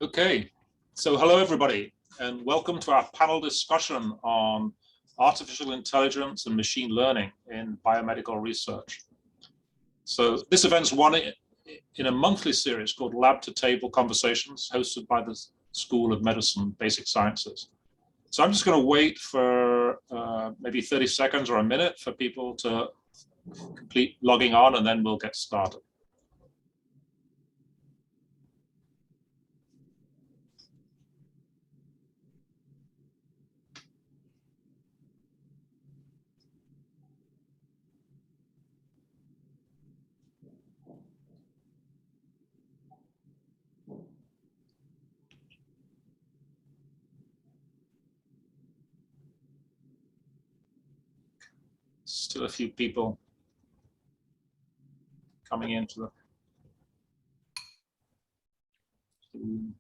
Okay, so hello everybody, and welcome to our panel discussion on artificial intelligence and machine learning in biomedical research. So this event's one in a monthly series called Lab to Table Conversations, hosted by the School of Medicine Basic Sciences. So I'm just going to wait for maybe 30 seconds or a minute for people to complete logging on, and then we'll get started. Still a few people coming into the room.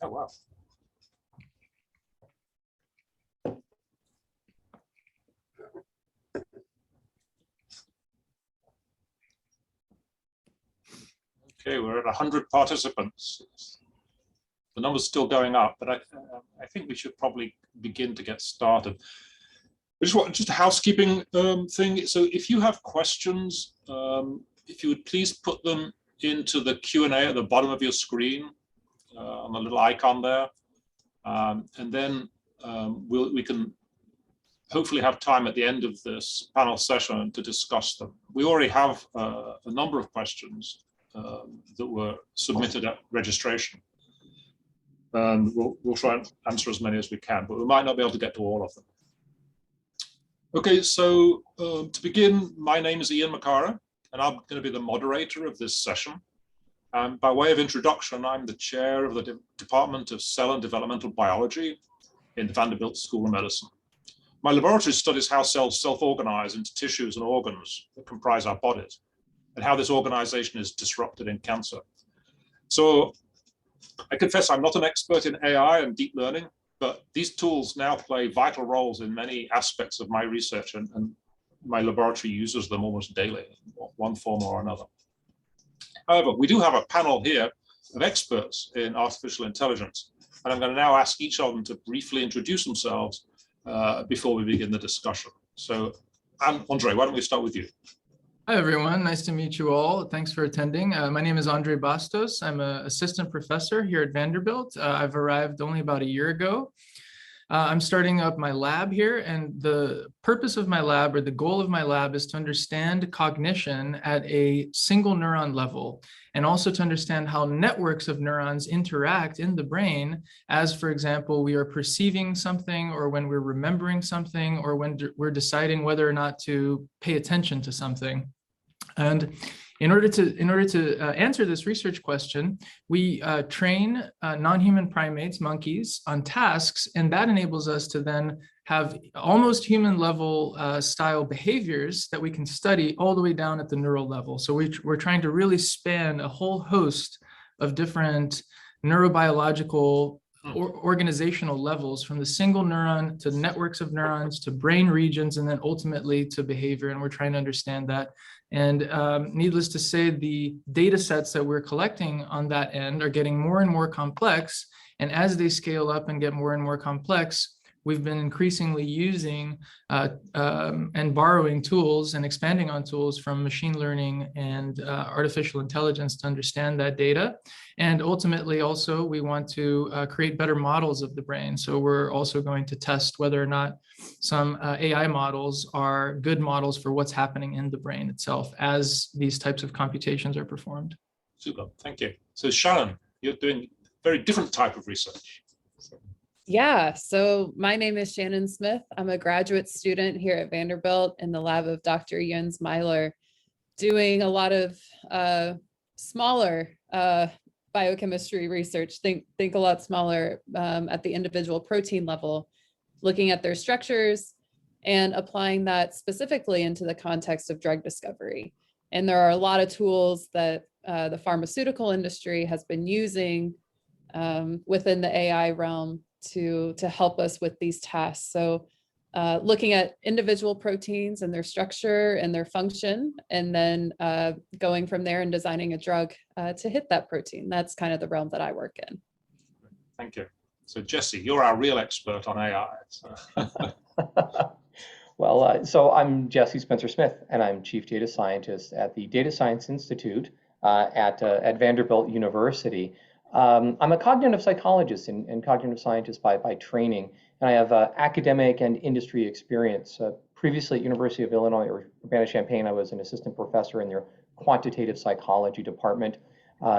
Oh, wow. Okay, we're at 100 participants. The number's still going up, but I think we should probably begin to get started. Just a housekeeping thing. So if you have questions, if you would please put them into the Q&A at the bottom of your screen on the little icon there. And then we can hopefully have time at the end of this panel session to discuss them. We already have a number of questions that were submitted at registration. And we'll try and answer as many as we can, but we might not be able to get to all of them. Okay, so to begin, my name is Ian Macara, and I'm going to be the moderator of this session. By way of introduction, I'm the chair of the Department of Cell and Developmental Biology in the Vanderbilt School of Medicine. My laboratory studies how cells self-organize into tissues and organs that comprise our bodies, and how this organization is disrupted in cancer. So I confess I'm not an expert in AI and deep learning, but these tools now play vital roles in many aspects of my research, and my laboratory uses them almost daily in one form or another. However, we do have a panel here of experts in artificial intelligence, and I'm going to now ask each of them to briefly introduce themselves before we begin the discussion. So, Andre, why don't we start with you? Hi, everyone. Nice to meet you all. Thanks for attending. My name is Andre Bastos. I'm an assistant professor here at Vanderbilt. I've arrived only about a year ago. I'm starting up my lab here, and the purpose of my lab, or the goal of my lab, is to understand cognition at a single neuron level, and also to understand how networks of neurons interact in the brain as, for example, we are perceiving something, or when we're remembering something, or when we're deciding whether or not to pay attention to something. And in order to answer this research question, we train non-human primates, monkeys, on tasks, and that enables us to then have almost human level style behaviors that we can study all the way down at the neural level. So we're trying to really span a whole host of different neurobiological organizational levels, from the single neuron to networks of neurons to brain regions, and then ultimately to behavior. And we're trying to understand that. And needless to say, the data sets that we're collecting on that end are getting more and more complex. And as they scale up and get more and more complex, we've been increasingly using and borrowing tools and expanding on tools from machine learning and artificial intelligence to understand that data. And ultimately, also, we want to create better models of the brain. So we're also going to test whether or not some AI models are good models for what's happening in the brain itself as these types of computations are performed. Super, thank you. So Shannon, you're doing a very different type of research. Yeah, so my name is Shannon Smith. I'm a graduate student here at Vanderbilt in the lab of Dr. Jens Meiler, doing a lot of smaller biochemistry research, think a lot smaller at the individual protein level, looking at their structures and applying that specifically into the context of drug discovery. And there are a lot of tools that the pharmaceutical industry has been using within the AI realm to help us with these tasks. So looking at individual proteins and their structure and their function, and then going from there and designing a drug to hit that protein. That's kind of the realm that I work in. Thank you. So Jesse, you're our real expert on AI. So. Well, so I'm Jesse Spencer-Smith, and I'm Chief Data Scientist at the Data Science Institute at Vanderbilt University. I'm a cognitive psychologist and cognitive scientist by training, and I have academic and industry experience. Previously at University of Illinois Urbana-Champaign, I was an assistant professor in their quantitative psychology department.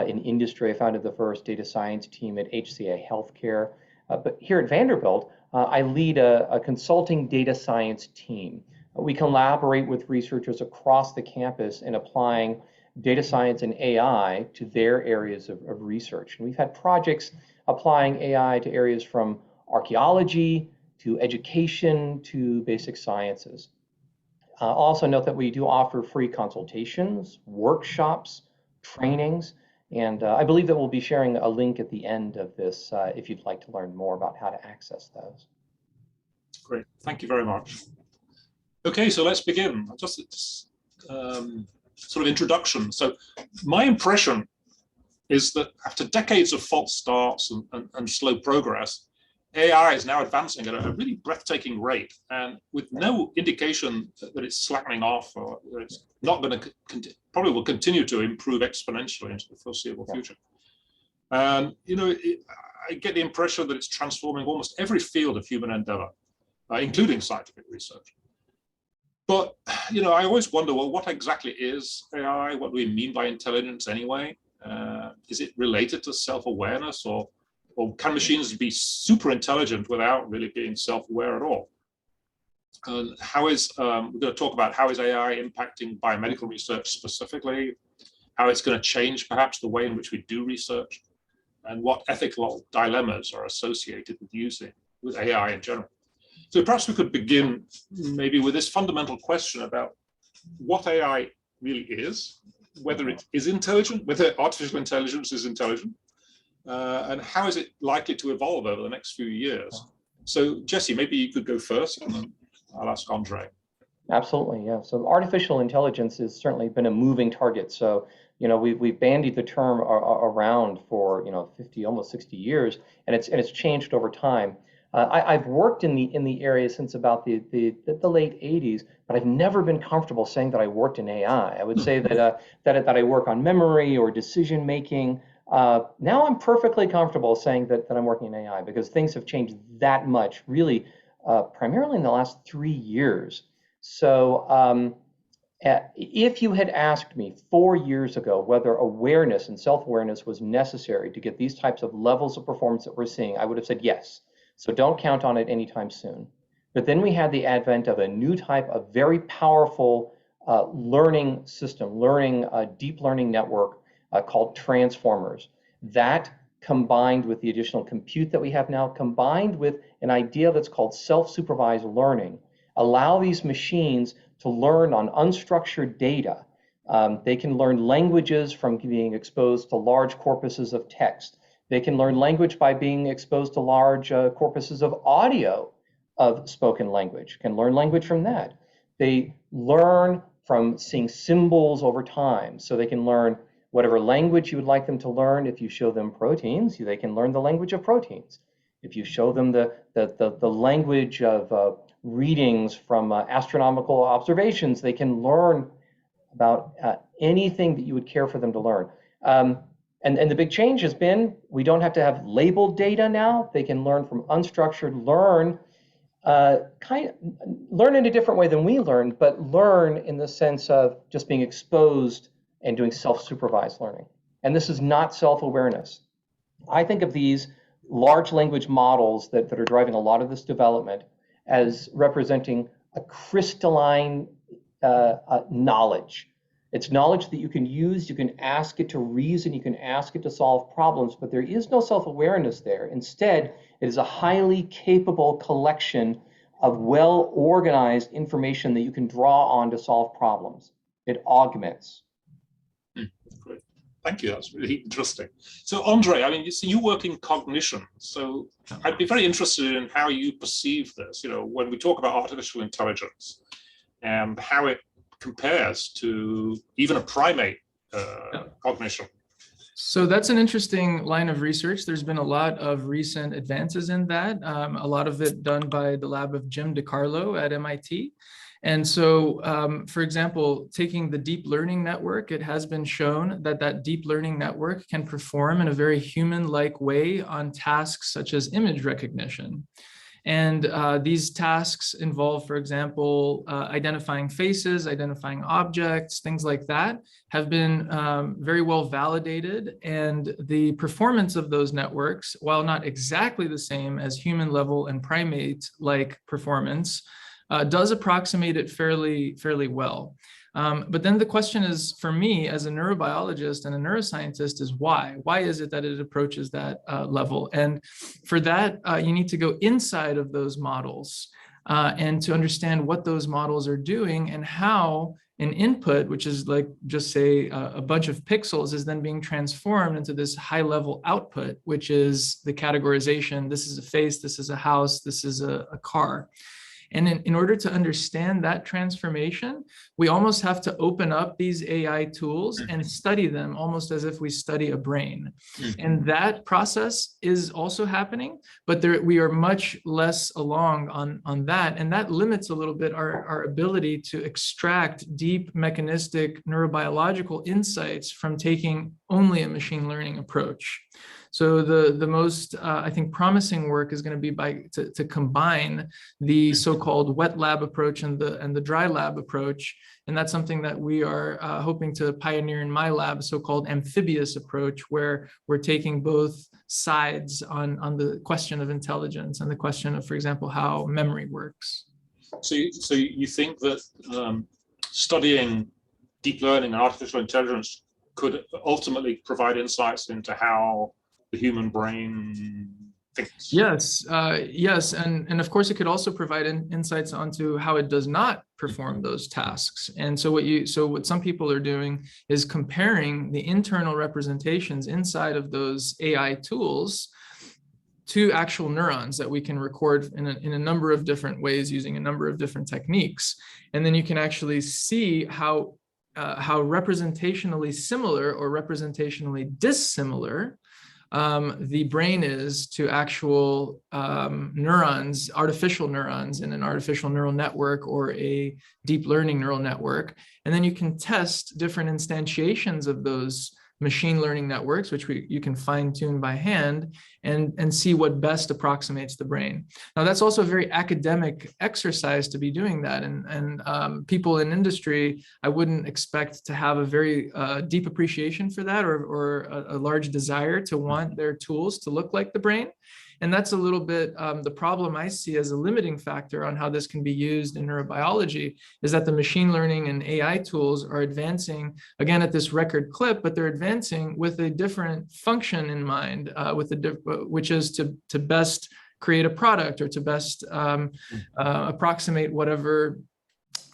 In industry, I founded the first data science team at HCA Healthcare. But here at Vanderbilt, I lead a consulting data science team. We collaborate with researchers across the campus in applying data science and AI to their areas of research. And we've had projects applying AI to areas from archaeology to education to basic sciences. Also note that we do offer free consultations, workshops, trainings, and I believe that we'll be sharing a link at the end of this if you'd like to learn more about how to access those. Great, thank you very much. Okay, so let's begin. Just sort of introduction. So my impression is that after decades of false starts and slow progress, AI is now advancing at a really breathtaking rate, and with no indication that it's slackening off or that it's not going to, probably will continue to improve exponentially into the foreseeable future. And, you know, I get the impression that it's transforming almost every field of human endeavor, including scientific research. But, you know, I always wonder, well, what exactly is AI? What do we mean by intelligence anyway? Is it related to self-awareness, or can machines be super intelligent without really being self-aware at all? And how is, we're going to talk about how is AI impacting biomedical research specifically, how it's going to change perhaps the way in which we do research, and what ethical dilemmas are associated with AI in general. So perhaps we could begin maybe with this fundamental question about what AI really is, whether it is intelligent, whether artificial intelligence is intelligent, and how is it likely to evolve over the next few years? So Jesse, maybe you could go first, and then I'll ask Andre. Absolutely, yeah. So artificial intelligence has certainly been a moving target. So, you know, we've bandied the term around for, you know, 50, almost 60 years, and it's changed over time. I've worked in the area since about the late 80s, but I've never been comfortable saying that I worked in AI. I would say that that I work on memory or decision making. Now I'm perfectly comfortable saying that I'm working in AI because things have changed that much, really, primarily in the last 3 years. So if you had asked me 4 years ago whether awareness and self-awareness was necessary to get these types of levels of performance that we're seeing, I would have said yes. So don't count on it anytime soon. But then we had the advent of a new type of very powerful learning system, deep learning network called transformers. That combined with the additional compute that we have now, combined with an idea that's called self-supervised learning, allow these machines to learn on unstructured data. They can learn languages from being exposed to large corpuses of text. They can learn language by being exposed to large corpuses of audio of spoken language, can learn language from that. They learn from seeing symbols over time. So they can learn whatever language you would like them to learn. If you show them proteins, they can learn the language of proteins. If you show them the language of readings from astronomical observations, they can learn about anything that you would care for them to learn. And the big change has been we don't have to have labeled data now. They can learn from unstructured, learn in a different way than we learn, but learn in the sense of just being exposed and doing self-supervised learning. And this is not self-awareness. I think of these large language models that are driving a lot of this development as representing a crystalline knowledge. It's knowledge that you can use, you can ask it to reason, you can ask it to solve problems, but there is no self-awareness there. Instead, it is a highly capable collection of well-organized information that you can draw on to solve problems. It augments. Great. Thank you. That's really interesting. So, Andre, I mean, you work in cognition. So I'd be very interested in how you perceive this, when we talk about artificial intelligence and how it compares to even a primate cognition. So that's an interesting line of research. There's been a lot of recent advances in that, a lot of it done by the lab of Jim DiCarlo at MIT. And so, for example, taking the deep learning network, it has been shown that that deep learning network can perform in a very human-like way on tasks such as image recognition. And these tasks involve, for example, identifying faces, identifying objects, things like that, have been very well validated. And the performance of those networks, while not exactly the same as human level and primate-like performance, does approximate it fairly well. But then the question is, for me, as a neurobiologist and a neuroscientist, is why? Why is it that it approaches that level? And for that, you need to go inside of those models and to understand what those models are doing and how an input, which is like just say a bunch of pixels, is then being transformed into this high-level output, which is the categorization. This is a face, this is a house, this is a car. And in order to understand that transformation, we almost have to open up these AI tools and study them almost as if we study a brain. And that process is also happening, but we are much less along on that. And that limits a little bit our ability to extract deep mechanistic neurobiological insights from taking only a machine learning approach. So the most, I think, promising work is going to be to combine the so-called wet lab approach and the dry lab approach. And that's something that we are hoping to pioneer in my lab, a so-called amphibious approach, where we're taking both sides on the question of intelligence and the question of, for example, how memory works. So you think that studying deep learning and artificial intelligence could ultimately provide insights into how the human brain thinks? Yes, yes, and of course it could also provide insights onto how it does not perform those tasks. And so what some people are doing is comparing the internal representations inside of those AI tools to actual neurons that we can record in a number of different ways using a number of different techniques. And then you can actually see how representationally similar or representationally dissimilar the brain is to actual neurons, artificial neurons in an artificial neural network or a deep learning neural network. And then you can test different instantiations of those machine learning networks, which you can fine tune by hand and see what best approximates the brain. Now, that's also a very academic exercise to be doing that. And people in industry, I wouldn't expect to have a very deep appreciation for that or a large desire to want their tools to look like the brain. And that's a little bit the problem I see as a limiting factor on how this can be used in neurobiology, is that the machine learning and AI tools are advancing, again, at this record clip, but they're advancing with a different function in mind, which is to best create a product or to best approximate whatever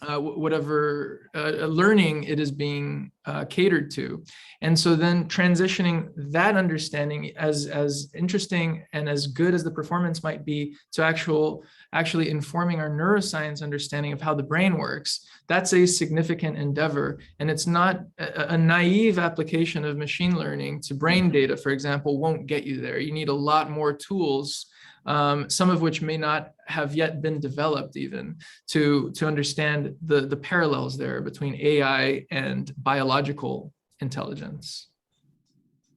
learning it is being catered to. And so then transitioning that understanding, as interesting and as good as the performance might be, to actually informing our neuroscience understanding of how the brain works, that's a significant endeavor. And it's not a naive application of machine learning to brain data, for example, won't get you there. You need a lot more tools, some of which may not have yet been developed even to understand the parallels there between AI and biological intelligence.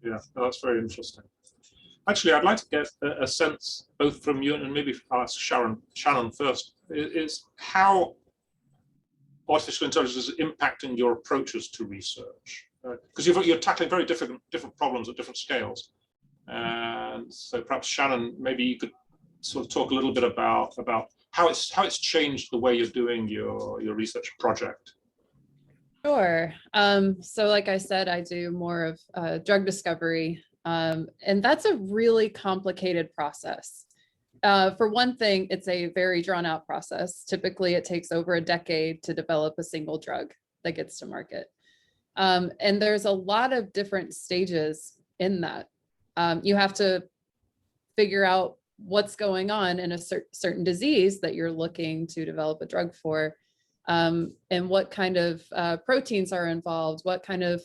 Yeah, that's very interesting. Actually, I'd like to get a sense both from you and maybe ask Shannon first, is how artificial intelligence is impacting your approaches to research. Because you're tackling very different problems at different scales. And so perhaps Shannon, maybe you could sort of talk a little bit about how it's changed the way you're doing your research project. Sure. So like I said, I do more of drug discovery, and that's a really complicated process. For one thing, it's a very drawn out process. Typically, it takes over a decade to develop a single drug that gets to market. And there's a lot of different stages in that. You have to figure out what's going on in a certain disease that you're looking to develop a drug for, and what kind of proteins are involved, what kind of,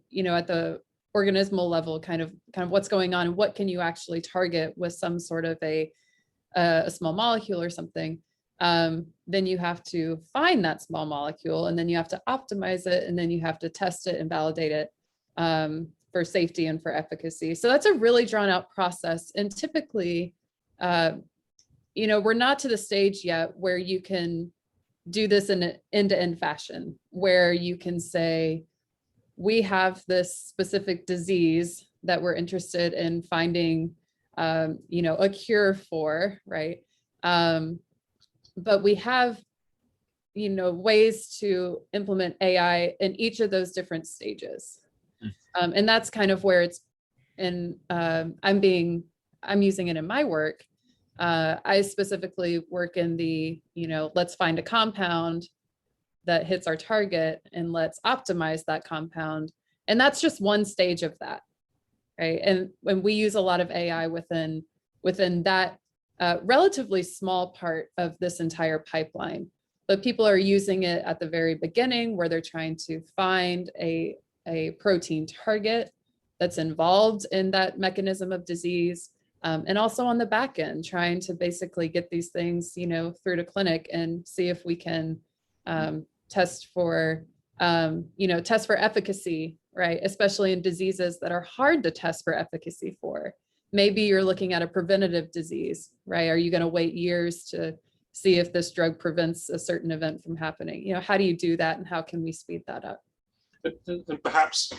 you know, at the organismal level, kind of what's going on, and what can you actually target with some sort of a small molecule or something. Then you have to find that small molecule, and then you have to optimize it, and then you have to test it and validate it for safety and for efficacy. So that's a really drawn out process. And typically, you know, we're not to the stage yet where you can do this in an end-to-end fashion, where you can say, we have this specific disease that we're interested in finding, you know, a cure for, right? But we have, you know, ways to implement AI in each of those different stages. And that's kind of where it's, and I'm using it in my work. I specifically work in the, you know, let's find a compound that hits our target and let's optimize that compound. And that's just one stage of that, right? And when we use a lot of AI within that relatively small part of this entire pipeline, but people are using it at the very beginning where they're trying to find a protein target that's involved in that mechanism of disease. And also on the back end, trying to basically get these things, you know, through to clinic and see if we can test for, you know, test for efficacy, right? Especially in diseases that are hard to test for efficacy for. Maybe you're looking at a preventative disease, right? Are you going to wait years to see if this drug prevents a certain event from happening? You know, how do you do that, and how can we speed that up? And perhaps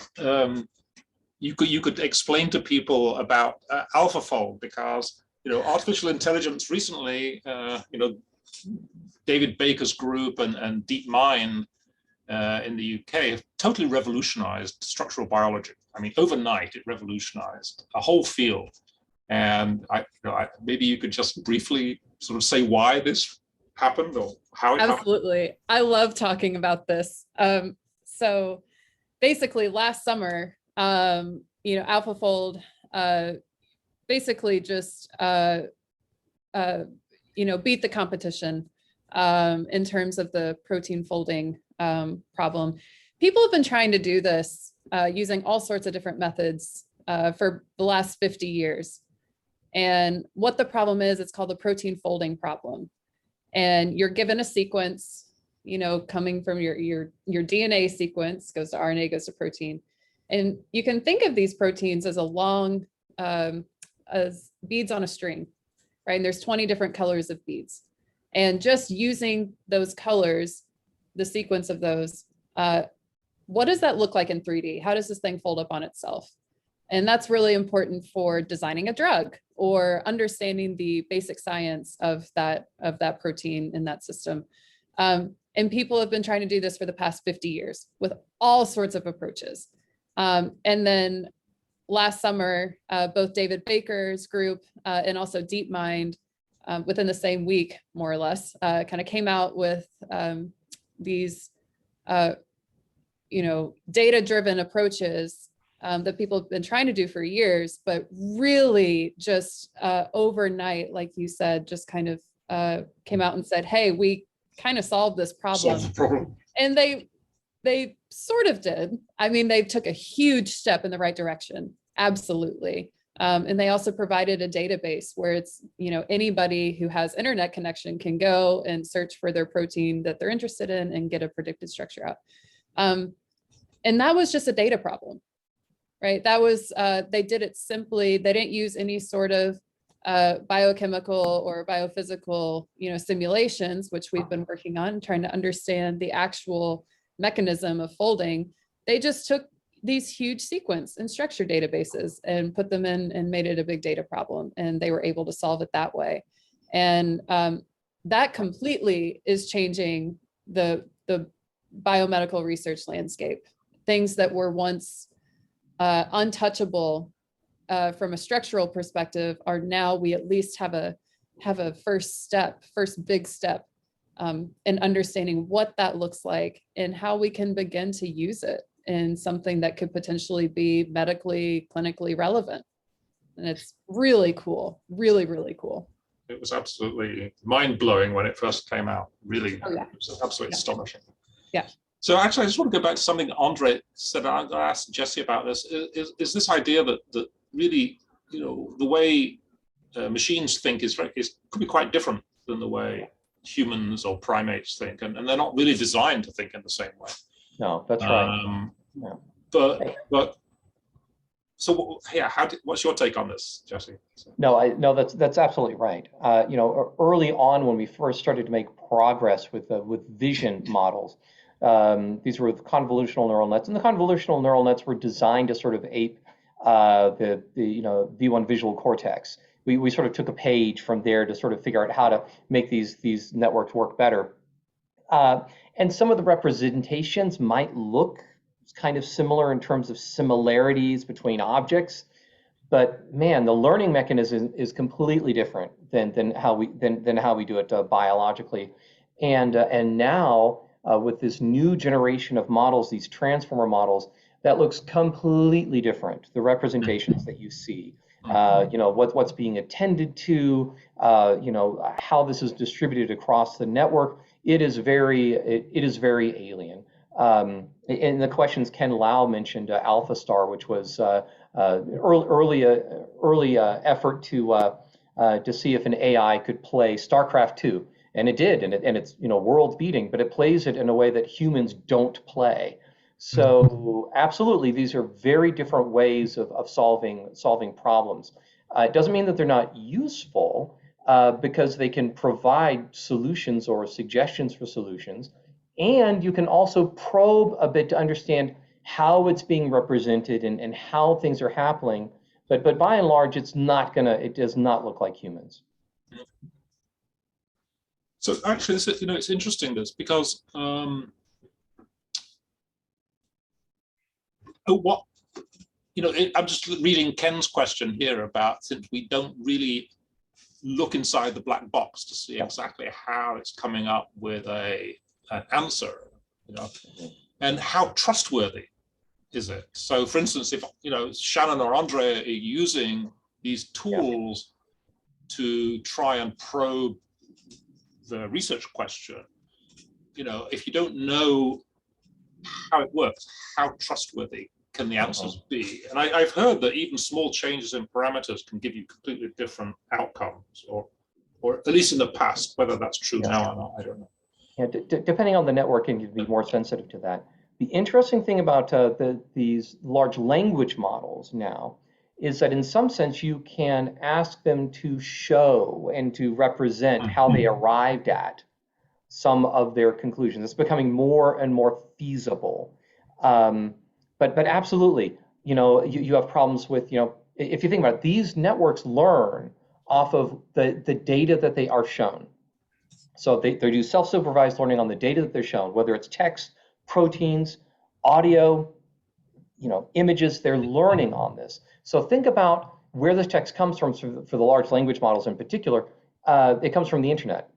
you could explain to people about AlphaFold, because, you know, artificial intelligence recently, you know, David Baker's group and DeepMind in the UK have totally revolutionized structural biology. I mean, overnight it revolutionized a whole field. And maybe you could just briefly sort of say why this happened or how it happened. Absolutely. I love talking about this. So basically last summer, you know, AlphaFold basically just, you know, beat the competition in terms of the protein folding problem. People have been trying to do this using all sorts of different methods for the last 50 years. And what the problem is, it's called the protein folding problem. And you're given a sequence, you know, coming from your DNA sequence, goes to RNA, goes to protein. And you can think of these proteins as a long, as beads on a string, right? And there's 20 different colors of beads. And just using those colors, the sequence of those, what does that look like in 3D? How does this thing fold up on itself? And that's really important for designing a drug or understanding the basic science of that protein in that system. And people have been trying to do this for the past 50 years with all sorts of approaches. And then last summer, both David Baker's group and also DeepMind, within the same week, more or less, kind of came out with these, you know, data-driven approaches that people have been trying to do for years, but really just overnight, like you said, just kind of came out and said, hey, we kind of solved this problem. Solve the problem. And they sort of did. I mean, they took a huge step in the right direction. Absolutely. And they also provided a database where it's, you know, anybody who has internet connection can go and search for their protein that they're interested in and get a predicted structure out. And that was just a data problem, right? That was, they did it simply. They didn't use any sort of biochemical or biophysical, you know, simulations, which we've been working on, trying to understand the actual mechanism of folding. They just took, these huge sequence and structure databases and put them in and made it a big data problem. And they were able to solve it that way. And that completely is changing the biomedical research landscape. Things that were once untouchable from a structural perspective are now, we at least have a first big step in understanding what that looks like and how we can begin to use it in something that could potentially be medically, clinically relevant. And it's really cool, really, really cool. It was absolutely mind-blowing when it first came out. Really, Oh, yeah. It was absolutely astonishing. Yeah. So actually, I just want to go back to something Andre said. I asked Jesse about this. Is this idea that really, you know, the way machines think could be quite different than the way humans or primates think, and they're not really designed to think in the same way. No, that's right. Yeah. But so yeah, what's your take on this, Jesse? No, that's absolutely right. You know, early on when we first started to make progress with vision models, these were with convolutional neural nets, and the convolutional neural nets were designed to sort of ape the V1 visual cortex. We sort of took a page from there to sort of figure out how to make these networks work better. And some of the representations might look kind of similar in terms of similarities between objects, but man, the learning mechanism is completely different than how we do it biologically. And now with this new generation of models, these transformer models, that looks completely different. The representations that you see, you know, what's being attended to, you know, how this is distributed across the network. It is very alien. In the questions, Ken Lau mentioned AlphaStar, which was early effort to see if an AI could play StarCraft 2, and it did, and it's, you know, world beating, but it plays it in a way that humans don't play. So absolutely, these are very different ways of solving problems. It doesn't mean that they're not useful, because they can provide solutions or suggestions for solutions. And you can also probe a bit to understand how it's being represented and how things are happening. But by and large, it does not look like humans. So actually, you know, it's interesting this because I'm just reading Ken's question here about, since we don't really look inside the black box to see exactly how it's coming up with an answer, you know, and how trustworthy is it? So for instance, if, you know, Shannon or Andre are using these tools to try and probe the research question, you know, if you don't know how it works, how trustworthy can the answers be? And I've heard that even small changes in parameters can give you completely different outcomes, or at least in the past. Whether that's true now or not, I don't know. Yeah, depending on the networking, you'd be more sensitive to that. The interesting thing about these large language models now is that in some sense you can ask them to show and to represent how they arrived at some of their conclusions. It's becoming more and more feasible. But absolutely, you know, you have problems with, you know, if you think about it, these networks learn off of the data that they are shown. So they do self-supervised learning on the data that they're shown, whether it's text, proteins, audio, you know, images, they're learning on this. So think about where this text comes from for the large language models in particular. It comes from the internet.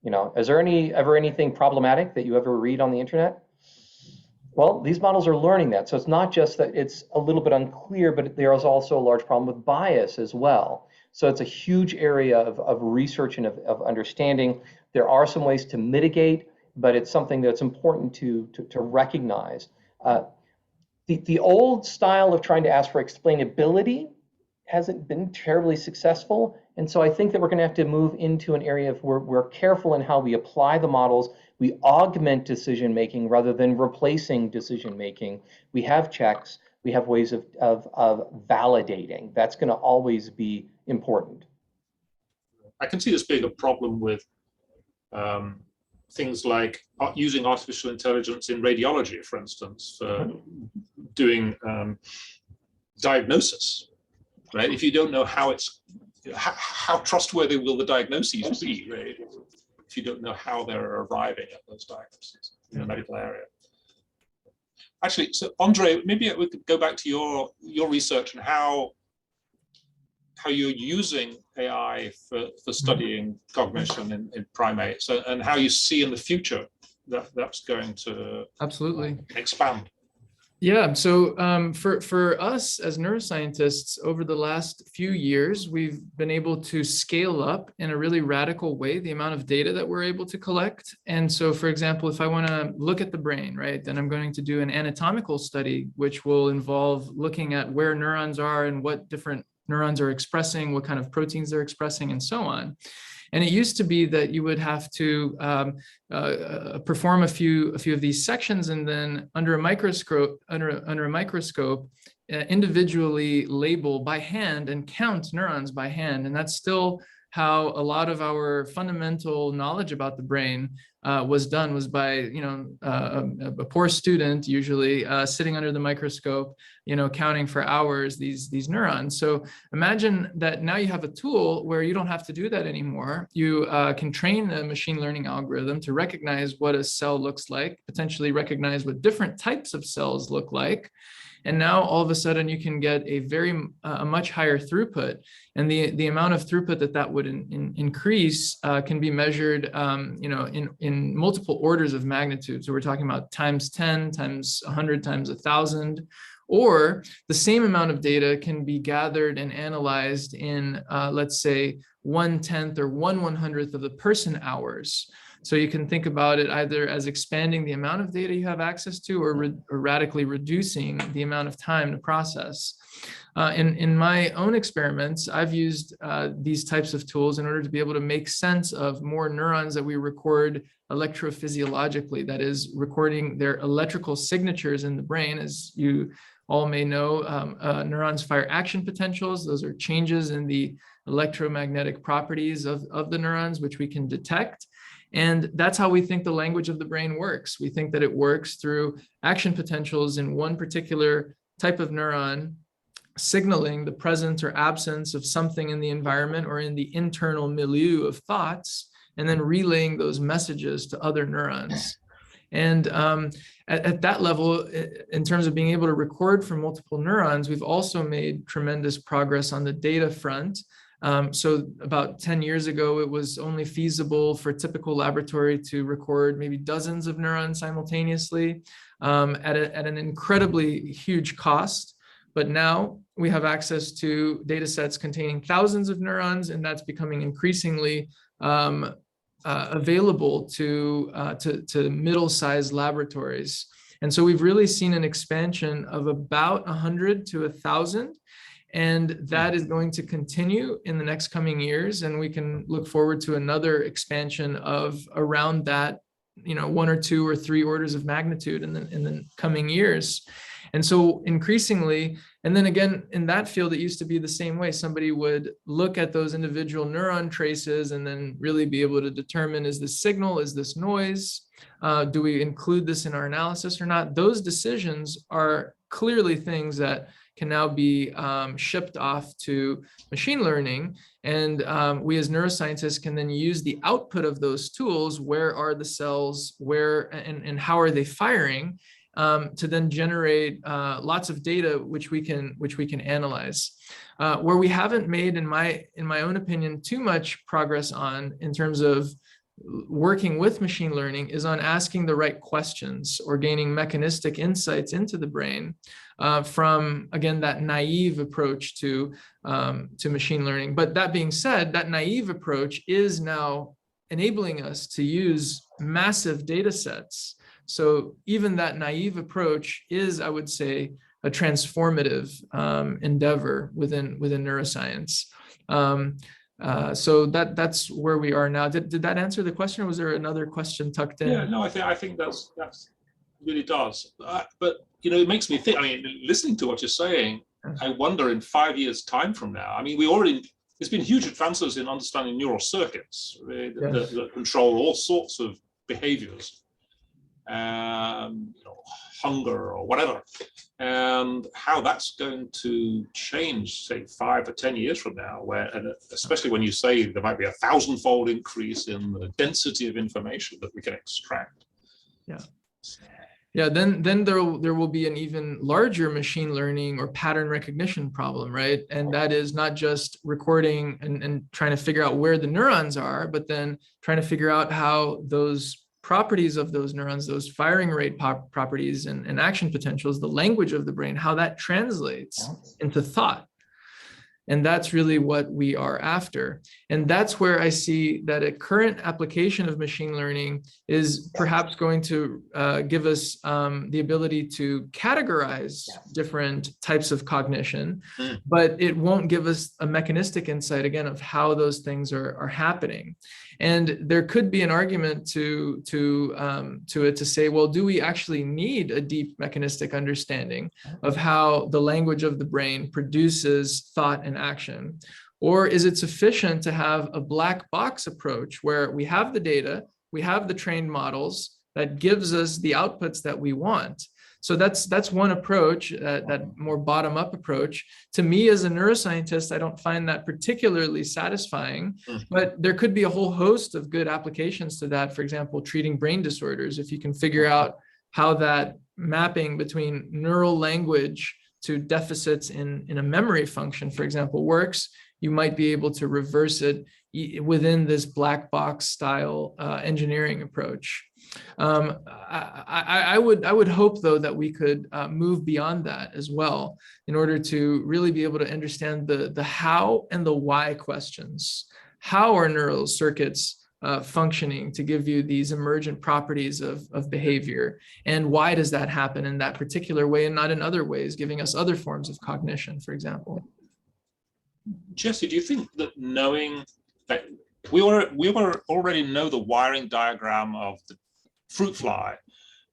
You know, is there ever anything problematic that you ever read on the internet? Well, these models are learning that. So it's not just that it's a little bit unclear, but there is also a large problem with bias as well. So it's a huge area of research and of understanding. There are some ways to mitigate, but it's something that's important to recognize. The old style of trying to ask for explainability hasn't been terribly successful. And so I think that we're going to have to move into an area of where we're careful in how we apply the models. We augment decision-making rather than replacing decision-making. We have checks. We have ways of validating. That's going to always be important. I can see this being a problem with things like using artificial intelligence in radiology, for instance, for doing diagnosis, right? If you don't know how trustworthy will the diagnoses be, right? If you don't know how they're arriving at those diagnoses in the medical area. Actually, so Andre, maybe we could go back to your research and how you're using AI for studying cognition in primates, and how you see in the future that's going to Absolutely expand. Yeah, so for us as neuroscientists, over the last few years, we've been able to scale up in a really radical way the amount of data that we're able to collect. And so, for example, if I want to look at the brain, right, then I'm going to do an anatomical study, which will involve looking at where neurons are and what different neurons are expressing, what kind of proteins they're expressing, and so on. And it used to be that you would have to perform a few of these sections, and then under a microscope, individually label by hand and count neurons by hand. And that's still how a lot of our fundamental knowledge about the brain was done, was by a poor student usually sitting under the microscope, counting for hours these neurons. So imagine that now you have a tool where you don't have to do that anymore. You can train a machine learning algorithm to recognize what a cell looks like, potentially recognize what different types of cells look like. And now all of a sudden you can get a much higher throughput, and the amount of throughput that would increase can be measured, in multiple orders of magnitude. So we're talking about times 10, times 100, times 1,000, or the same amount of data can be gathered and analyzed in, let's say, 1/10 or 1/100th of the person hours. So you can think about it either as expanding the amount of data you have access to, or radically reducing the amount of time to process. In my own experiments, I've used these types of tools in order to be able to make sense of more neurons that we record electrophysiologically, that is, recording their electrical signatures in the brain. As you all may know, neurons fire action potentials. Those are changes in the electromagnetic properties of the neurons, which we can detect. And that's how we think the language of the brain works. We think that it works through action potentials in one particular type of neuron, signaling the presence or absence of something in the environment or in the internal milieu of thoughts, and then relaying those messages to other neurons. And at that level, in terms of being able to record from multiple neurons, we've also made tremendous progress on the data front. So about 10 years ago, it was only feasible for a typical laboratory to record maybe dozens of neurons simultaneously at an incredibly huge cost. But now we have access to data sets containing thousands of neurons, and that's becoming increasingly available to middle-sized laboratories. And so we've really seen an expansion of about 100 to 1,000. And that is going to continue in the next coming years. And we can look forward to another expansion of around that, 1 or 2 or 3 orders of magnitude in the coming years. And so increasingly, and then again, in that field, it used to be the same way. Somebody would look at those individual neuron traces and then really be able to determine, is this signal, is this noise? Do we include this in our analysis or not? Those decisions are clearly things that can now be shipped off to machine learning. And we as neuroscientists can then use the output of those tools, where are the cells, where and how are they firing, to then generate lots of data which we can analyze. Where we haven't made, in my own opinion, too much progress on in terms of working with machine learning is on asking the right questions or gaining mechanistic insights into the brain from, again, that naive approach to machine learning. But that being said, that naive approach is now enabling us to use massive data sets. So even that naive approach is, I would say, a transformative endeavor within neuroscience. So that's where we are now. Did that answer the question, or was there another question tucked in? Yeah, no, I think that's really does. But it makes me think. I mean, listening to what you're saying, I wonder in 5 years' time from now. I mean, there's been huge advances in understanding neural circuits, right, that control all sorts of behaviors. hunger or whatever, and how that's going to change, say, 5 or 10 years from now, and especially when you say there might be 1,000-fold increase in the density of information that we can extract. Yeah. Yeah, then there will be an even larger machine learning or pattern recognition problem, right? And that is not just recording and trying to figure out where the neurons are, but then trying to figure out how those properties of those neurons, those firing rate properties and action potentials, the language of the brain, how that translates into thought. And that's really what we are after. And that's where I see that a current application of machine learning is perhaps going to give us the ability to categorize different types of cognition, but it won't give us a mechanistic insight, again, of how those things are happening. And there could be an argument to it to say, well, do we actually need a deep mechanistic understanding of how the language of the brain produces thought and action? Or is it sufficient to have a black box approach where we have the data, we have the trained models that gives us the outputs that we want? So that's one approach, that more bottom-up approach. To me, as a neuroscientist, I don't find that particularly satisfying, but there could be a whole host of good applications to that. For example, treating brain disorders. If you can figure out how that mapping between neural language to deficits in a memory function, for example, works, you might be able to reverse it within this black box style engineering approach. I would hope, though, that we could move beyond that as well in order to really be able to understand the how and the why questions. How are neural circuits functioning to give you these emergent properties of behavior? And why does that happen in that particular way and not in other ways, giving us other forms of cognition, for example? Jesse, do you think that knowing that we already know the wiring diagram of the fruit fly,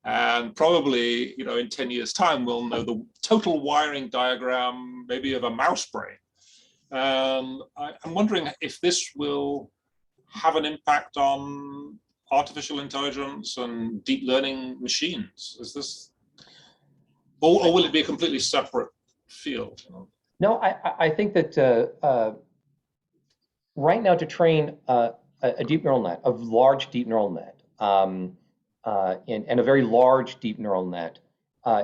and probably, in 10 years' time, we'll know the total wiring diagram maybe of a mouse brain? I'm wondering if this will have an impact on artificial intelligence and deep learning machines. Is this, or will it be a completely separate field? No, I think that right now to train a deep neural net, a large deep neural net, and a very large deep neural net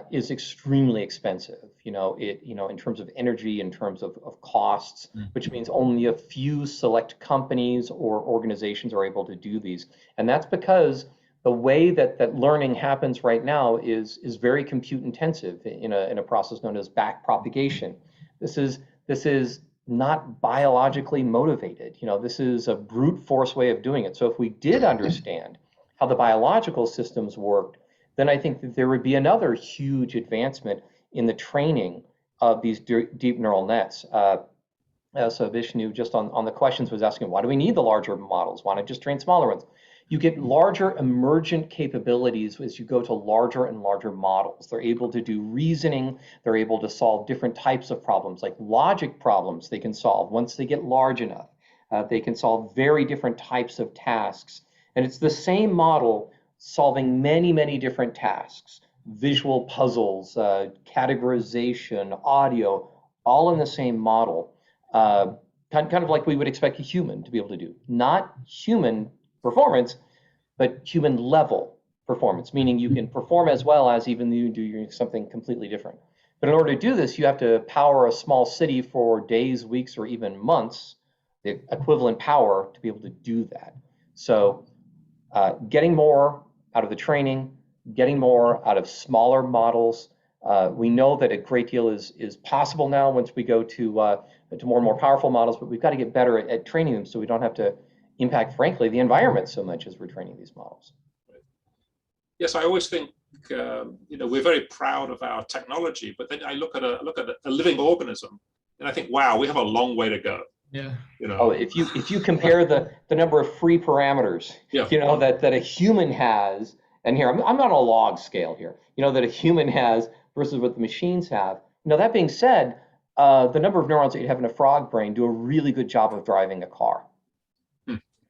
is extremely expensive. In terms of energy, in terms of costs, which means only a few select companies or organizations are able to do these. And that's because the way that learning happens right now is very compute intensive in a process known as backpropagation. This is not biologically motivated. This is a brute force way of doing it. So if we did understand how the biological systems worked, then I think that there would be another huge advancement in the training of these deep neural nets. So Vishnu, just on the questions, was asking, why do we need the larger models? Why not just train smaller ones? You get larger emergent capabilities as you go to larger and larger models. They're able to do reasoning. They're able to solve different types of problems, like logic problems they can solve. Once they get large enough, they can solve very different types of tasks. And it's the same model solving many, many different tasks, visual puzzles, categorization, audio, all in the same model, kind of like we would expect a human to be able to do. Not human performance, but human level performance, meaning you can perform as well as even though you do something completely different. But in order to do this, you have to power a small city for days, weeks, or even months, the equivalent power to be able to do that. So getting more out of the training, getting more out of smaller models. We know that a great deal is possible now once we go to more and more powerful models, but we've got to get better at training them so we don't have to impact, frankly, the environment so much as we're training these models. Yes, I always think we're very proud of our technology, but then I look at a living organism, and I think, wow, we have a long way to go. Yeah. Oh, if you compare the number of free parameters, that a human has, and here I'm not on a log scale here, that a human has versus what the machines have. That being said, the number of neurons that you have in a frog brain do a really good job of driving a car.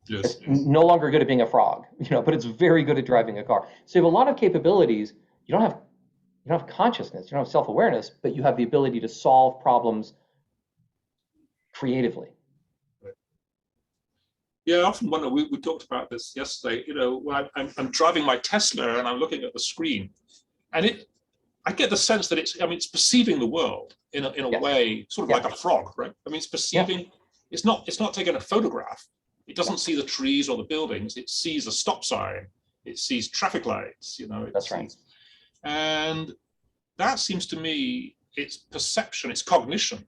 Yes. It's no longer good at being a frog, but it's very good at driving a car. So you have a lot of capabilities. You don't have consciousness, you don't have self-awareness, but you have the ability to solve problems creatively. Yeah, I often wonder, we talked about this yesterday, when I'm driving my Tesla and I'm looking at the screen, and I get the sense that it's perceiving the world in a Yes. way, sort of like a frog, right? I mean, it's perceiving, it's not taking a photograph. It doesn't see the trees or the buildings. It sees a stop sign. It sees traffic lights, That's right. And that seems to me, it's perception, it's cognition.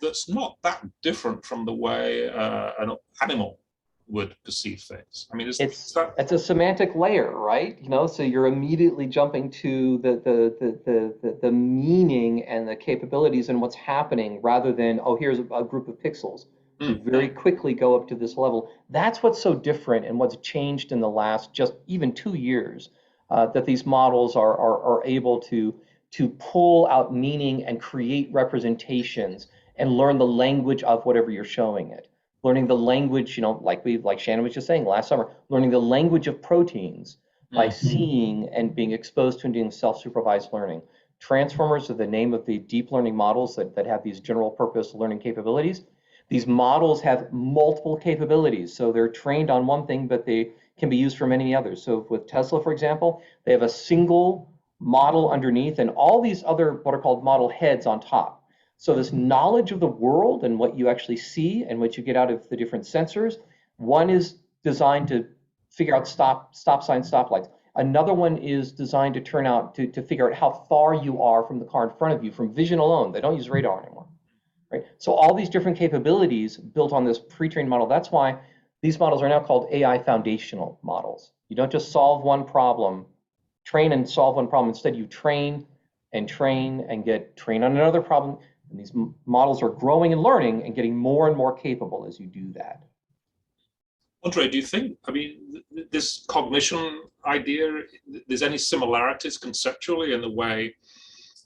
That's not that different from the way an animal would perceive things. I mean, it's a semantic layer, right? So you're immediately jumping to the meaning and the capabilities and what's happening, rather than, oh, here's a group of pixels. You very quickly go up to this level. That's what's so different and what's changed in the last just even 2 years, that these models are able to pull out meaning and create representations and learn the language of whatever you're showing it. Learning the language, like Shannon was just saying last summer, learning the language of proteins by seeing and being exposed to and doing self-supervised learning. Transformers are the name of the deep learning models that have these general purpose learning capabilities. These models have multiple capabilities. So they're trained on one thing, but they can be used for many others. So with Tesla, for example, they have a single model underneath and all these other what are called model heads on top. So this knowledge of the world and what you actually see and what you get out of the different sensors, one is designed to figure out stop signs, stoplights. Another one is designed to turn out to figure out how far you are from the car in front of you from vision alone. They don't use radar anymore, right? So all these different capabilities built on this pre-trained model. That's why these models are now called AI foundational models. You don't just solve one problem, train and solve one problem. Instead, you train and get trained on another problem. And these models are growing and learning and getting more and more capable as you do that. Andre, do you think, this cognition idea, there's any similarities conceptually in the way,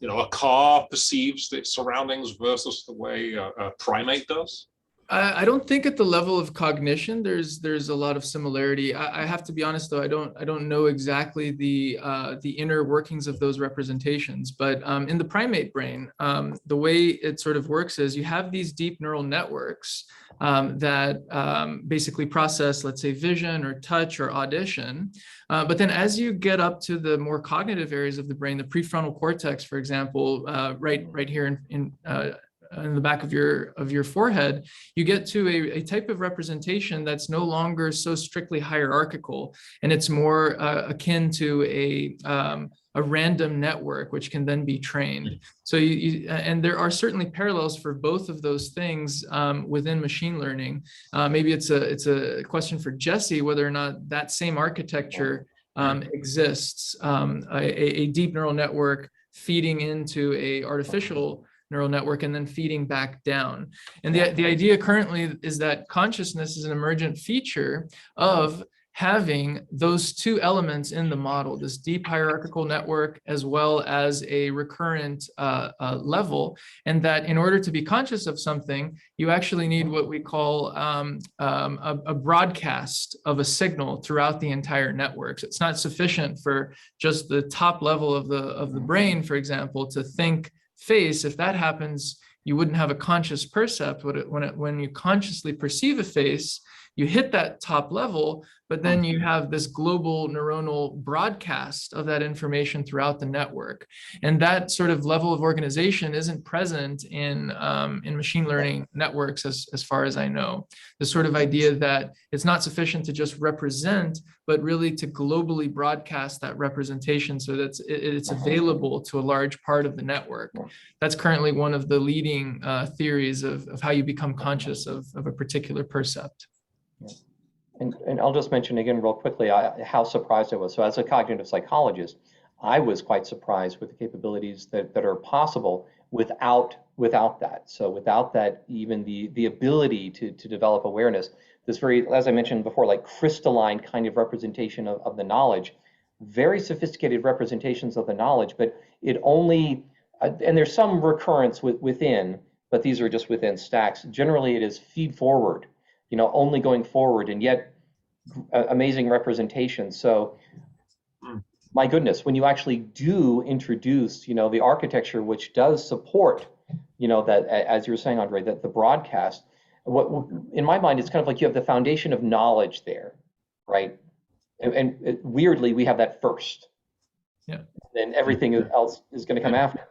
a car perceives its surroundings versus the way a primate does? I don't think at the level of cognition there's a lot of similarity. I have to be honest though, I don't know exactly the inner workings of those representations. But in the primate brain, the way it sort of works is you have these deep neural networks that basically process, let's say, vision or touch or audition. But then as you get up to the more cognitive areas of the brain, the prefrontal cortex, for example, right here in the back of your forehead, you get to a type of representation that's no longer so strictly hierarchical, and it's more akin to a random network, which can then be trained. So and there are certainly parallels for both of those things within machine learning. Maybe it's a question for Jesse whether or not that same architecture exists, a deep neural network feeding into a artificial neural network and then feeding back down. And the idea currently is that consciousness is an emergent feature of having those two elements in the model, this deep hierarchical network as well as a recurrent level, and that in order to be conscious of something, you actually need what we call a broadcast of a signal throughout the entire network. So it's not sufficient for just the top level of the brain, for example, to think face. If that happens, you wouldn't have a conscious percept. When you consciously perceive a face, you hit that top level, but then you have this global neuronal broadcast of that information throughout the network. And that sort of level of organization isn't present in machine learning networks as far as I know. The sort of idea that it's not sufficient to just represent, but really to globally broadcast that representation so that it's available to a large part of the network. That's currently one of the leading theories of how you become conscious of a particular percept. And I'll just mention again real quickly how surprised I was. So as a cognitive psychologist, I was quite surprised with the capabilities that are possible without that. So without that, even the ability to develop awareness, this very, as I mentioned before, like crystalline kind of representation of the knowledge, very sophisticated representations of the knowledge, but it only, and there's some recurrence within, but these are just within stacks. Generally, it is feed forward. only going forward, and yet amazing representation. So my goodness, when you actually do introduce, the architecture which does support, that, as you were saying, Andre, that the broadcast, what in my mind, it's kind of like you have the foundation of knowledge there, right? And weirdly, we have that first. Yeah. And everything else is going to come after.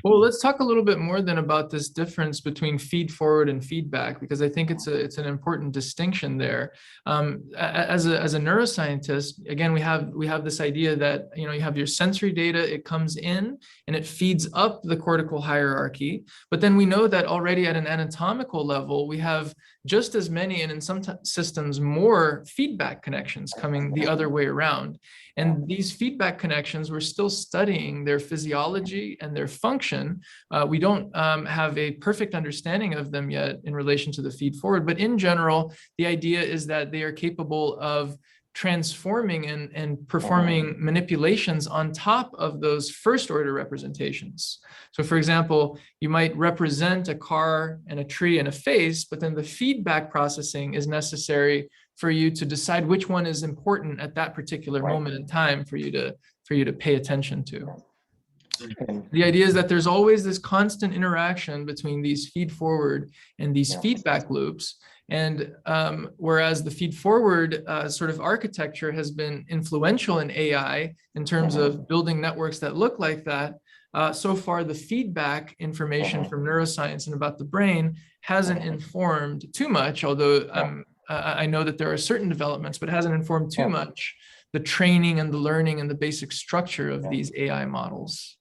Well, let's talk a little bit more then about this difference between feed forward and feedback, because I think it's an important distinction there. As a neuroscientist, again, we have this idea that you have your sensory data, it comes in and it feeds up the cortical hierarchy. But then we know that already at an anatomical level, we have just as many, and in some systems more, feedback connections coming the other way around. And these feedback connections, we're still studying their physiology and their function. We don't have a perfect understanding of them yet in relation to the feed forward, but in general, the idea is that they are capable of transforming and performing manipulations on top of those first order representations. So for example, you might represent a car and a tree and a face, but then the feedback processing is necessary for you to decide which one is important at that particular moment in time for you to pay attention to. The idea is that there's always this constant interaction between these feed forward and these feedback loops. And whereas the feed forward sort of architecture has been influential in AI in terms of building networks that look like that, so far the feedback information from neuroscience and about the brain hasn't informed too much, although I know that there are certain developments, but hasn't informed too much the training and the learning and the basic structure of these AI models.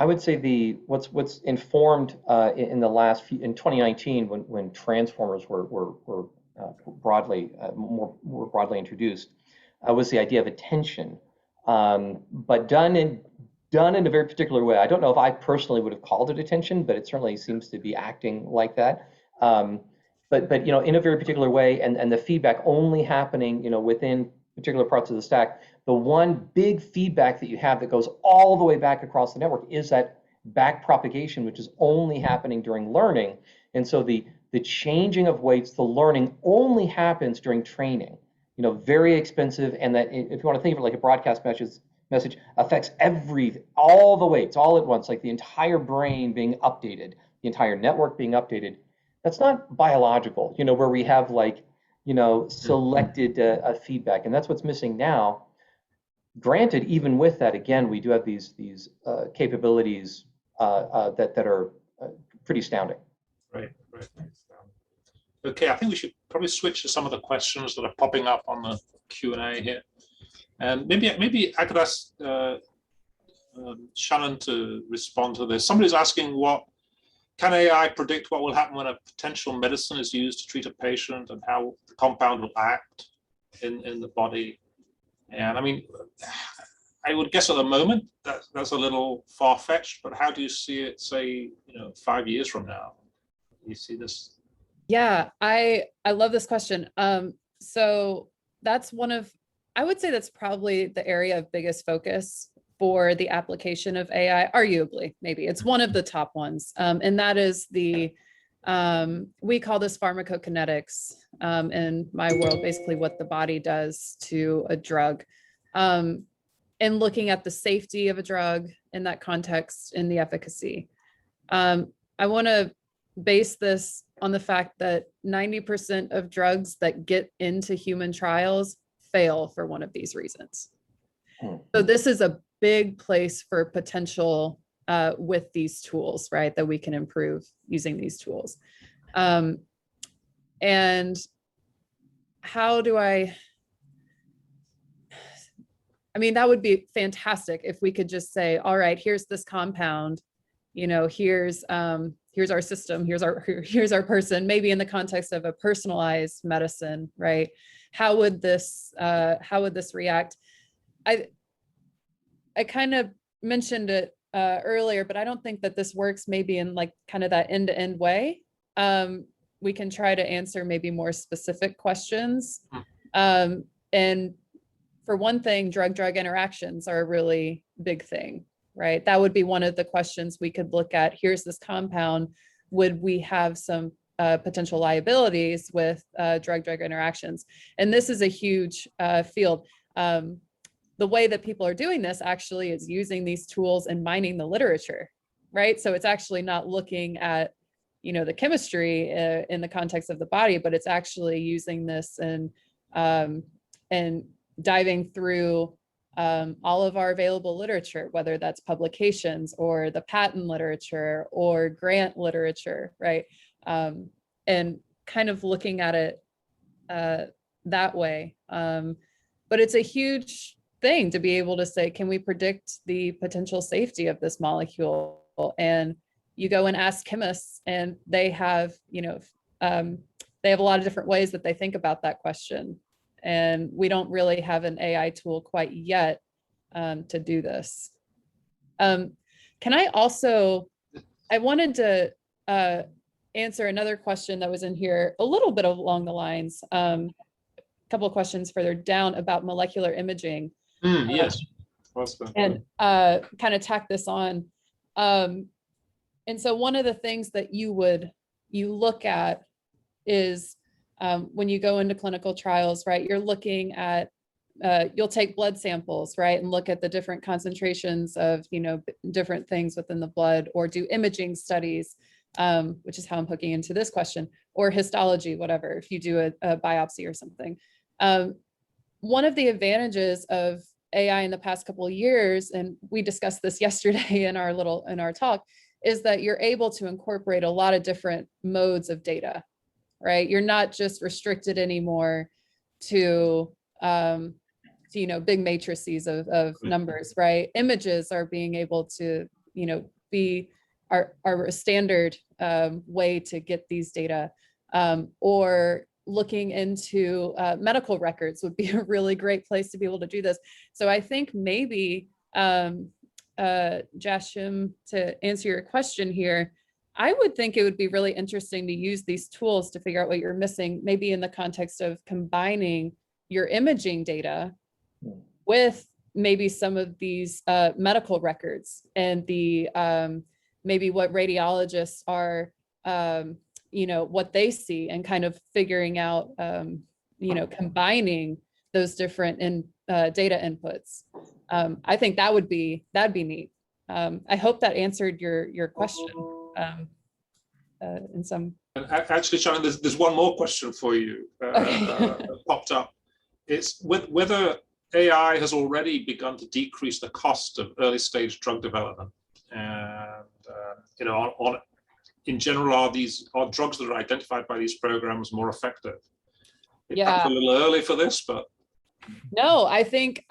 I would say what's informed in the last in 2019 when transformers were more broadly introduced was the idea of attention, but done in a very particular way. I don't know if I personally would have called it attention, but it certainly seems to be acting like that. But in a very particular way, and the feedback only happening within particular parts of the stack. The one big feedback that you have that goes all the way back across the network is that back propagation, which is only happening during learning. And so the changing of weights, the learning only happens during training. Very expensive, and that if you want to think of it like a broadcast message affects all the weights all at once, like the entire brain being updated, the entire network being updated. That's not biological, where we have selected feedback, and that's what's missing now. Granted, even with that, again, we do have these capabilities that are pretty astounding. Right. Okay, I think we should probably switch to some of the questions that are popping up on the Q&A here, and maybe I could ask Shannon to respond to this. Somebody's asking, can AI predict what will happen when a potential medicine is used to treat a patient and how the compound will act in the body? And I mean, I would guess at the moment that's a little far-fetched, but how do you see it, say, 5 years from now? You see this? Yeah, I love this question. So that's I would say that's probably the area of biggest focus for the application of AI, arguably, maybe. It's one of the top ones. And that is we call this pharmacokinetics in my world, basically what the body does to a drug. And looking at the safety of a drug in that context and the efficacy. I want to base this on the fact that 90% of drugs that get into human trials fail for one of these reasons. So this is a big place for potential with these tools, right? That we can improve using these tools. And how do I mean, that would be fantastic if we could just say, all right, here's this compound, here's our system, here's our person, maybe in the context of a personalized medicine, right? How would this react? I kind of mentioned it earlier, but I don't think that this works maybe in like kind of that end-to-end way. We can try to answer maybe more specific questions. And for one thing, drug-drug interactions are a really big thing, right? That would be one of the questions we could look at. Here's this compound. Would we have some potential liabilities with drug-drug interactions. And this is a huge field. The way that people are doing this actually is using these tools and mining the literature, right? So it's actually not looking at, the chemistry in the context of the body, but it's actually using this and diving through all of our available literature, whether that's publications or the patent literature or grant literature, right? And kind of looking at it that way. But it's a huge thing to be able to say, can we predict the potential safety of this molecule? And you go and ask chemists, and they have, they have a lot of different ways that they think about that question. And we don't really have an AI tool quite yet to do this. Can I also, I wanted to answer another question that was in here a little bit along the lines, a couple of questions further down about molecular imaging. Yes. And kind of tack this on. And so one of the things that you look at is when you go into clinical trials, right, you're looking at, you'll take blood samples, right, and look at the different concentrations of, different things within the blood, or do imaging studies, which is how I'm hooking into this question, or histology, whatever, if you do a biopsy or something. One of the advantages of AI in the past couple of years, and we discussed this yesterday in our talk, is that you're able to incorporate a lot of different modes of data, right? You're not just restricted anymore to big matrices of numbers, right? Images are being able to, be our standard way to get these data, or looking into medical records would be a really great place to be able to do this. So I think maybe, Jashim, to answer your question here, I would think it would be really interesting to use these tools to figure out what you're missing, maybe in the context of combining your imaging data with maybe some of these medical records and the maybe what radiologists are, what they see, and kind of figuring out, combining those different data inputs. I think that'd be neat. I hope that answered your question in some. And actually, Shannon, there's one more question for you that popped up. It's whether AI has already begun to decrease the cost of early stage drug development, and in general, are drugs that are identified by these programs more effective? It's a little early for this, but no, I think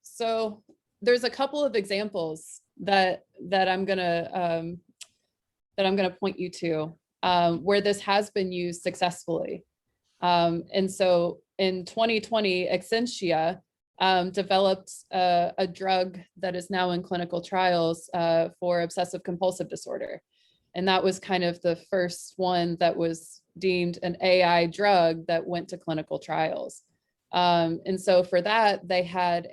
so. There's a couple of examples that I'm gonna point you to where this has been used successfully. And so in 2020, Exscientia developed a drug that is now in clinical trials for obsessive compulsive disorder. And that was kind of the first one that was deemed an AI drug that went to clinical trials. And so for that, they had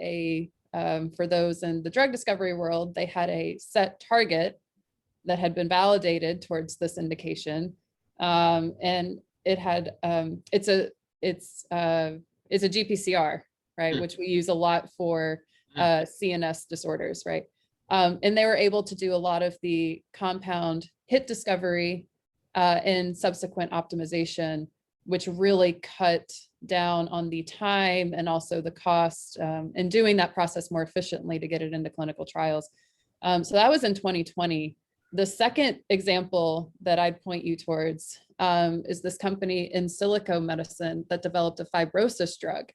for those in the drug discovery world, they had a set target that had been validated towards this indication. And it had, it's a GPCR, right? Which we use a lot for CNS disorders, right? And they were able to do a lot of the compound hit discovery and subsequent optimization, which really cut down on the time and also the cost and doing that process more efficiently to get it into clinical trials. So that was in 2020. The second example that I'd point you towards is this company in silico medicine that developed a fibrosis drug.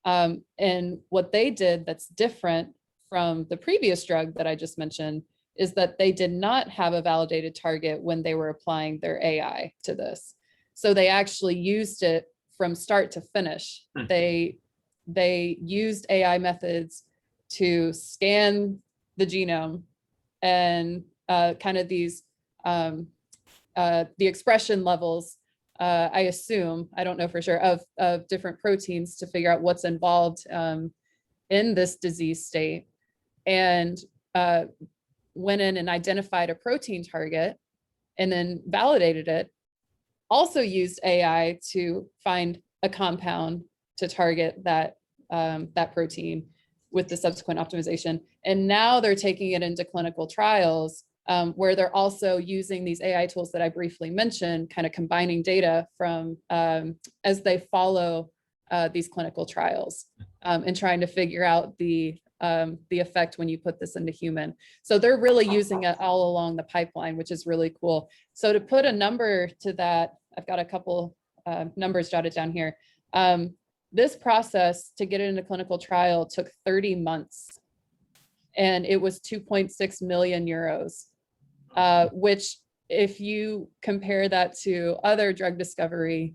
And what they did that's different from the previous drug that I just mentioned is that they did not have a validated target when they were applying their AI to this. So they actually used it from start to finish. They used AI methods to scan the genome and kind of these, the expression levels, I assume, I don't know for sure, of different proteins to figure out what's involved in this disease state. And went in and identified a protein target and then validated it, also used AI to find a compound to target that, that protein with the subsequent optimization. And now they're taking it into clinical trials, where they're also using these AI tools that I briefly mentioned, kind of combining data from as they follow these clinical trials, and trying to figure out the effect when you put this into human. So they're really using it all along the pipeline, which is really cool. So to put a number to that, I've got a couple numbers jotted down here. This process to get it into clinical trial took 30 months, and it was 2.6 million euros, which if you compare that to other drug discovery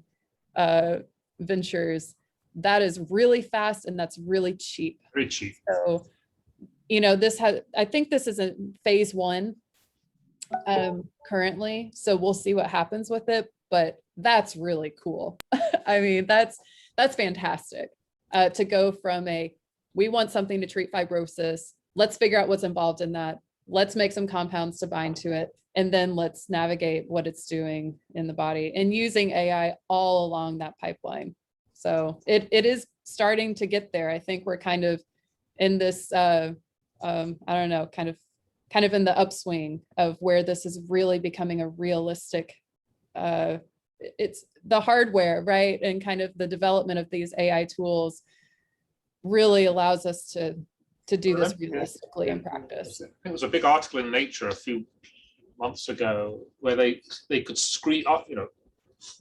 ventures, that is really fast and that's really cheap. Very cheap. So, you know, I think this is a phase 1 currently. So we'll see what happens with it, but that's really cool. I mean, that's fantastic to go from we want something to treat fibrosis. Let's figure out what's involved in that. Let's make some compounds to bind to it. And then let's navigate what it's doing in the body, and using AI all along that pipeline. So it is starting to get there. I think we're kind of in this, I don't know, kind of in the upswing of where this is really becoming a realistic, it's the hardware, right? And kind of the development of these AI tools really allows us to do this realistically in practice. There was a big article in Nature a few months ago where they could screen up, you know,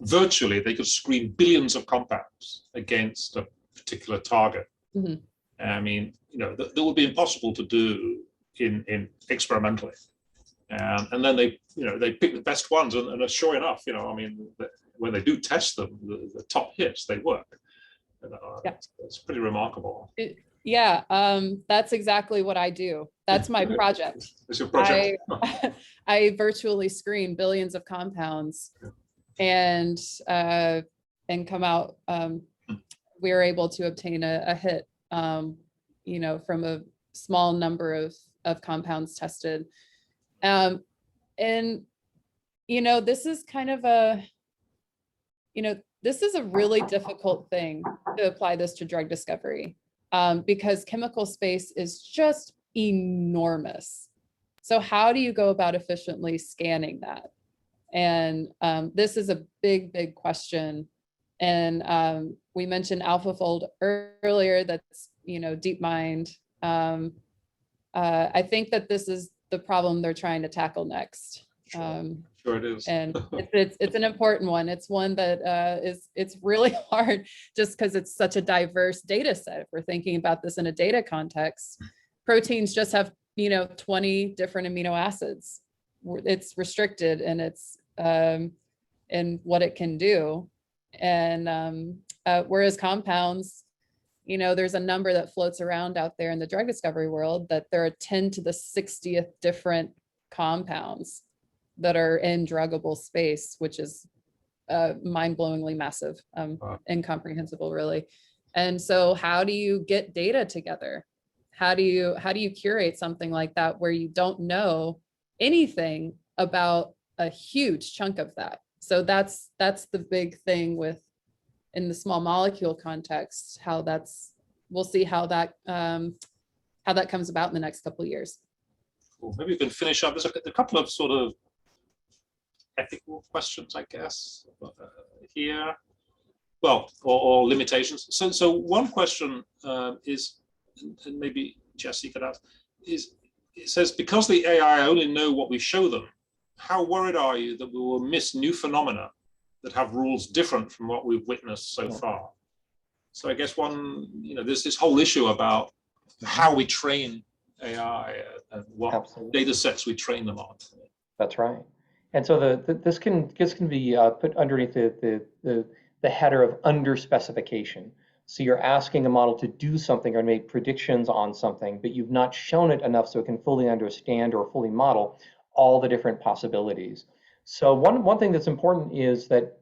virtually they could screen billions of compounds against a particular target. Mm-hmm. I mean, you know, that would be impossible to do in experimentally. And then they pick the best ones, and sure enough, you know, I mean, when they do test them, the top hits, they work. Yeah. It's pretty remarkable. Yeah, that's exactly what I do. That's my project. It's your project. I virtually screen billions of compounds, and come out. We were able to obtain a hit, you know, from a small number of compounds tested. And you know, this is kind of this is a really difficult thing to apply this to drug discovery. Because chemical space is just enormous. So how do you go about efficiently scanning that? And this is a big, big question. And we mentioned AlphaFold earlier, that's, you know, DeepMind. I think that this is the problem they're trying to tackle next. Sure it is. And it's an important one. It's one that it's really hard just because it's such a diverse data set. If we're thinking about this in a data context, proteins just have, you know, 20 different amino acids. It's restricted in its in what it can do. And whereas compounds, you know, there's a number that floats around out there in the drug discovery world that there are 10 to the 60th different compounds that are in druggable space, which is mind-blowingly massive, incomprehensible, really. And so how do you get data together? How do you curate something like that where you don't know anything about a huge chunk of that? So that's the big thing in the small molecule context, we'll see how that comes about in the next couple of years. Cool. Maybe we can finish up. There's a couple of sort of ethical questions, I guess, here. Well, or limitations. So one question is, and maybe Jesse could ask, is it says, because the AI only know what we show them, how worried are you that we will miss new phenomena that have rules different from what we've witnessed so far? So I guess there's this whole issue about how we train AI and what data sets we train them on. That's right. And so this can be put underneath the header of under-specification. So you're asking a model to do something or make predictions on something, but you've not shown it enough so it can fully understand or fully model all the different possibilities. So one thing that's important is that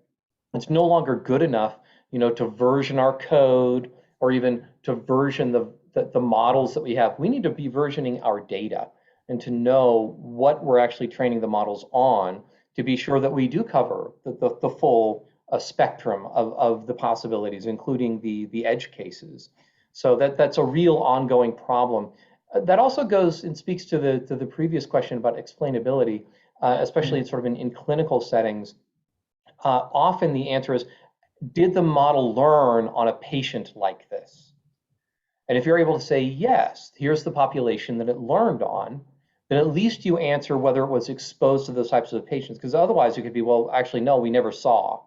it's no longer good enough, you know, to version our code or even to version the models that we have. We need to be versioning our data and to know what we're actually training the models on to be sure that we do cover the full spectrum of the possibilities, including the edge cases. So that's a real ongoing problem. That also goes and speaks to the previous question about explainability, especially sort of in clinical settings. Often the answer is, did the model learn on a patient like this? And if you're able to say, yes, here's the population that it learned on, then at least you answer whether it was exposed to those types of patients, because otherwise you could be, well, actually, no, we never saw.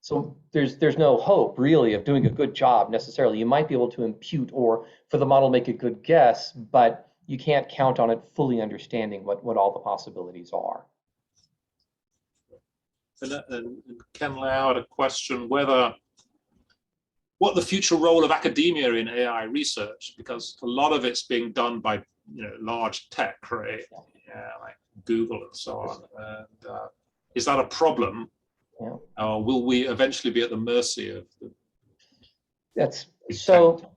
So there's no hope really of doing a good job necessarily. You might be able to impute or for the model make a good guess, but you can't count on it fully understanding what all the possibilities are. And Ken Lau had a question what the future role of academia in AI research, because a lot of it's being done by large tech, right? Yeah, like Google and so on. And is that a problem? Yeah. Or will we eventually be at the mercy of the That's so.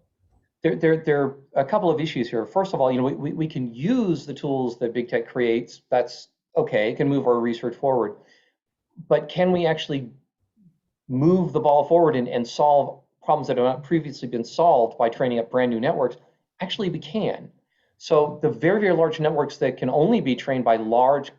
There are a couple of issues here. First of all, we can use the tools that big tech creates. That's okay. It can move our research forward. But can we actually move the ball forward and solve problems that have not previously been solved by training up brand new networks? Actually, we can. So the very, very large networks that can only be trained by large,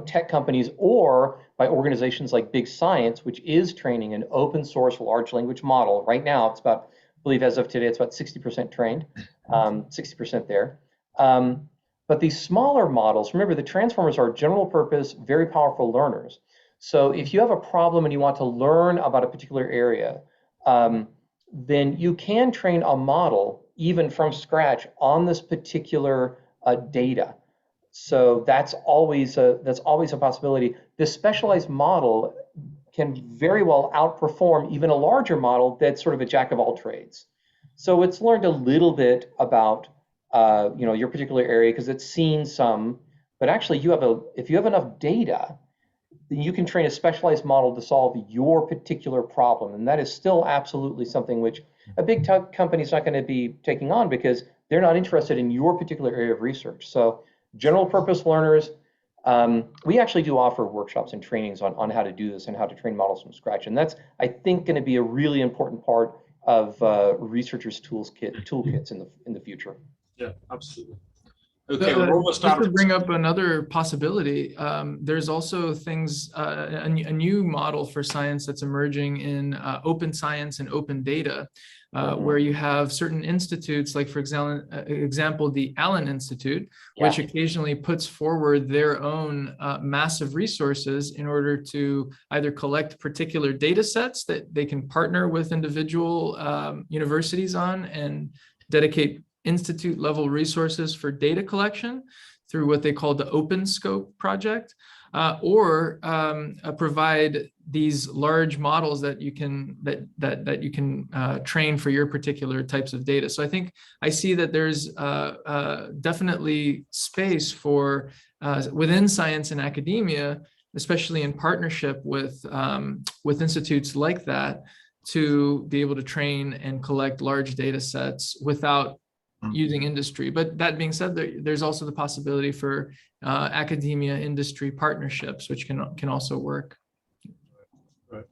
tech companies or by organizations like Big Science, which is training an open source large language model. Right now, it's about, I believe as of today, it's about 60% trained, 60% there. But these smaller models, remember the transformers are general purpose, very powerful learners. So if you have a problem and you want to learn about a particular area, then you can train a model even from scratch on this particular data. So that's always a possibility. This specialized model can very well outperform even a larger model that's sort of a jack of all trades. So it's learned a little bit about your particular area because it's seen some, but actually if you have enough data, then you can train a specialized model to solve your particular problem. And that is still absolutely something which a big tech company is not going to be taking on because they're not interested in your particular area of research. So general purpose learners, we actually do offer workshops and trainings on how to do this and how to train models from scratch. And that's, I think, going to be a really important part of researchers' toolkits in the future. Yeah, absolutely. Okay, we're almost out just of to bring up another possibility, there's also things, a new model for science that's emerging in open science and open data, where you have certain institutes, like for example, the Allen Institute, which occasionally puts forward their own massive resources in order to either collect particular data sets that they can partner with individual universities on and dedicate institute level resources for data collection through what they call the Open Scope project, or provide these large models that you can train for your particular types of data. So I see that there's definitely space for within science and academia, especially in partnership with institutes like that, to be able to train and collect large data sets without using industry. But that being said, there's also the possibility for academia industry partnerships, which can also work. Right.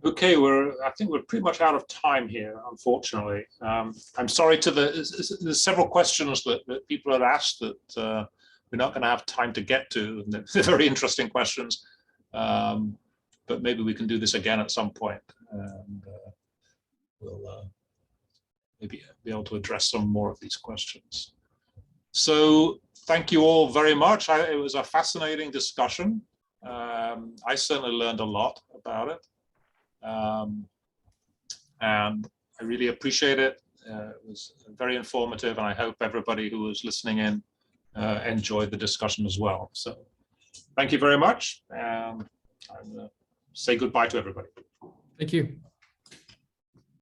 Okay, I think we're pretty much out of time here, unfortunately. I'm sorry there's several questions that people had asked that we're not going to have time to get to. They're very interesting questions, but maybe we can do this again at some point, and we'll maybe be able to address some more of these questions. So thank you all very much. It was a fascinating discussion. I certainly learned a lot about it. And I really appreciate it. It was very informative, and I hope everybody who was listening in enjoyed the discussion as well. So thank you very much. And I'm going to say goodbye to everybody. Thank you.